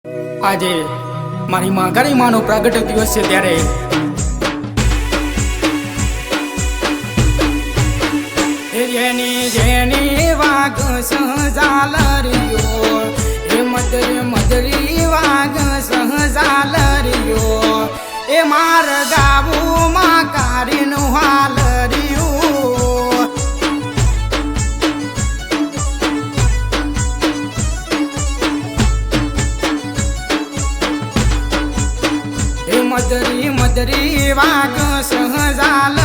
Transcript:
આજે મારી માં ગરી માનો પ્રગટ દિવસ છે ત્યારે જેની જેની વાગ સહજાલરિયો એ મદરી વાગ સહજાલરિયો એ માર ગાવું માં કારીનું હાલરિયું એ મદરી વાગ સહજાલ